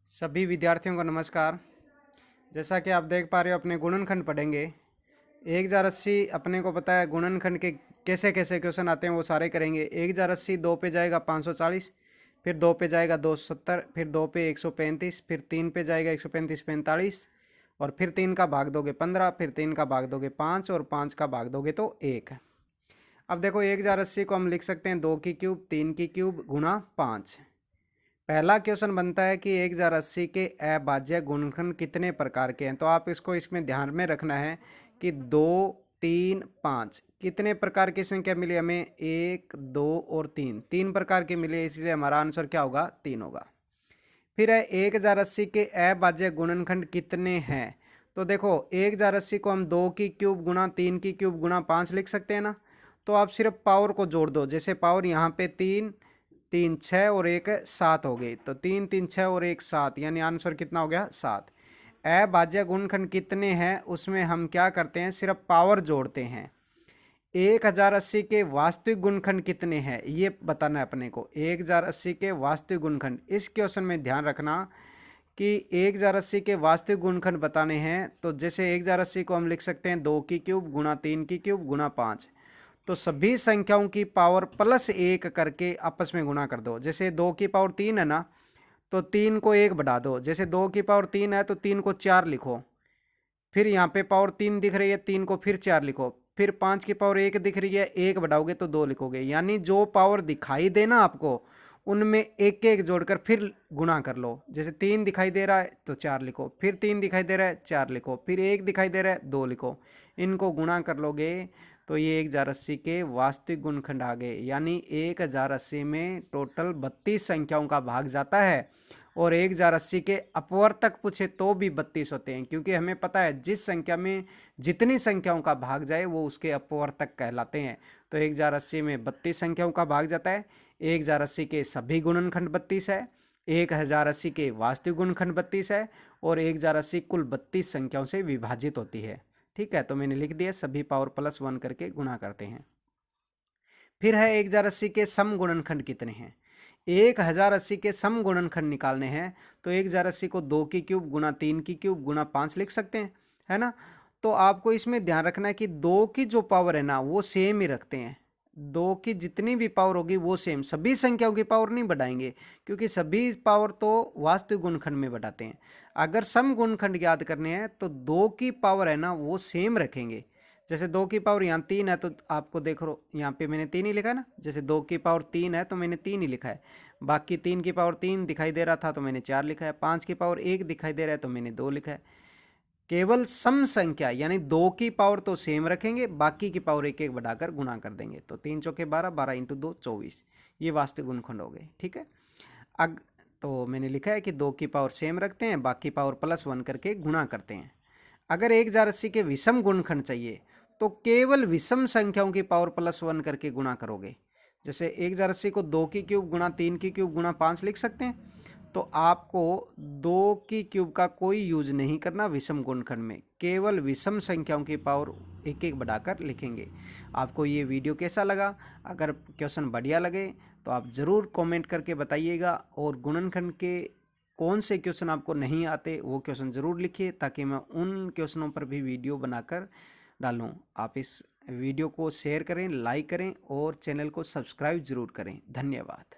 सभी विद्यार्थियों को नमस्कार। जैसा कि आप देख पा रहे हो अपने गुणनखंड पढ़ेंगे। 1080 अपने को पता है गुणनखंड के कैसे कैसे क्वेश्चन आते हैं वो सारे करेंगे। 1080 2 पे जाएगा 540, फिर 2 पे जाएगा 270, फिर 2 पे 135, फिर 3 पे जाएगा 135 45, और फिर 3 का भाग दोगे 15, फिर 3 का भाग दोगे 5, और 5 का भाग दोगे तो 1। अब देखो 1080 को हम लिख सकते हैं 2 की क्यूब 3 की क्यूब गुणा 5। पहला क्वेश्चन बनता है कि 1080 के अभाज्य गुणनखंड कितने प्रकार के हैं। तो आप इसको इसमें ध्यान में रखना है कि 2 3 5 कितने प्रकार की संख्या मिली हमें, 1 2 और 3 प्रकार की मिली, इसलिए हमारा आंसर क्या होगा, 3 होगा। फिर है 1080 के अभाज्य गुणनखंड कितने हैं। तो देखो 1080 को हम 2 की क्यूब गुणा 3 की क्यूब गुणा 5 लिख सकते हैं ना। तो आप सिर्फ पावर को जोड़ दो, जैसे पावर यहाँ पे 3 3 6 और 1 7 हो गई, तो 3 3 6 और 1 7, यानी आंसर कितना हो गया, 7। अभाज्य गुणनखंड कितने हैं उसमें हम क्या करते हैं, सिर्फ पावर जोड़ते हैं। 1080 के वास्तविक गुणनखंड कितने हैं ये बताना है अपने को। 1080 के वास्तविक गुणनखंड, इस क्वेश्चन में ध्यान रखना कि 1080 के वास्तविक गुणनखंड बताने हैं। तो जैसे 1080 को हम लिख सकते हैं 2 की क्यूब गुणा 3 की क्यूब गुणा 5। तो सभी संख्याओं की पावर प्लस 1 करके आपस में गुणा कर दो। जैसे 2 की पावर 3 है ना, तो 3 को 1 बढ़ा दो। जैसे 2 की पावर 3 है तो 3 को 4 लिखो। फिर यहाँ पे पावर 3 दिख रही है, 3 को फिर 4 लिखो। फिर 5 की पावर 1 दिख रही है, 1 बढ़ाओगे तो 2 लिखोगे। यानी जो पावर दिखाई देना आपको उनमें एक एक जोड़कर फिर गुणा कर लो। जैसे 3 दिखाई दे रहा है तो 4 लिखो, फिर 3 दिखाई दे रहा है 4 लिखो, फिर 1 दिखाई दे रहा है 2 लिखो। इनको गुणा कर लोगे तो ये 1080 के वास्तविक गुणनखंड आ गए। यानी 1080 में टोटल 32 संख्याओं का भाग जाता है, और 1080 के अपवर्तक पूछे तो भी 32 होते हैं, क्योंकि हमें पता है जिस संख्या में जितनी संख्याओं का भाग जाए वो उसके अपवर्तक कहलाते हैं। तो 1080 में 32 संख्याओं का भाग जाता है। 1080 के सभी गुणनखंड 32 है, 1080 के वास्तविक गुणनखंड 32 है, और 1080 कुल 32 संख्याओं से विभाजित होती है। ठीक है, तो मैंने लिख दिया, सभी पावर प्लस 1 करके गुणा करते हैं। फिर है 1080 के सम गुणनखंड कितने हैं। 1080 के सम गुणनखंड निकालने हैं तो 1080 को 2 की क्यूब गुणा 3 की क्यूब गुणा 5 लिख सकते हैं, है ना। तो आपको इसमें ध्यान रखना है कि 2 की जो पावर है ना वो सेम ही रखते हैं। 2 की जितनी भी पावर होगी वो सेम, सभी संख्याओं की पावर नहीं बढ़ाएंगे, क्योंकि सभी पावर तो वास्तविक गुणनखंड में बढ़ाते हैं। अगर सम गुणनखंड याद करने हैं तो 2 की पावर है ना वो सेम रखेंगे। जैसे 2 की पावर यहाँ 3 है तो आपको देख लो यहाँ पे मैंने 3 ही लिखा है ना। जैसे 2 की पावर 3 है तो मैंने 3 ही लिखा है। बाकी 3 की पावर 3 दिखाई दे रहा था तो मैंने 4 लिखा है। 5 की पावर 1 दिखाई दे रहा है तो मैंने 2 लिखा है। केवल सम संख्या यानी 2 की पावर तो सेम रखेंगे, बाकी की पावर एक एक बढ़ाकर गुणा कर देंगे। तो 3 चौके 12, 12 इंटू 2 24, ये वास्तविक गुणनखंड हो गए। ठीक है, अग तो मैंने लिखा है कि 2 की पावर सेम रखते हैं, बाकी पावर प्लस 1 करके गुणा करते हैं। अगर 1080 के विषम गुणनखंड चाहिए तो केवल विषम संख्याओं की पावर प्लस 1 करके गुणा करोगे। जैसे 1080 को 2 की क्यूब गुणा 3 की क्यूब गुणा 5 लिख सकते हैं। तो आपको 2 की क्यूब का कोई यूज नहीं करना विषम गुणनखंड में, केवल विषम संख्याओं की पावर एक एक बढ़ाकर लिखेंगे। आपको ये वीडियो कैसा लगा? अगर क्वेश्चन बढ़िया लगे तो आप ज़रूर कमेंट करके बताइएगा, और गुणनखंड के कौन से क्वेश्चन आपको नहीं आते वो क्वेश्चन ज़रूर लिखिए, ताकि मैं उन क्वेश्चनों पर भी वीडियो बनाकर डालूं। आप इस वीडियो को शेयर करें, लाइक करें और चैनल को सब्सक्राइब जरूर करें। धन्यवाद।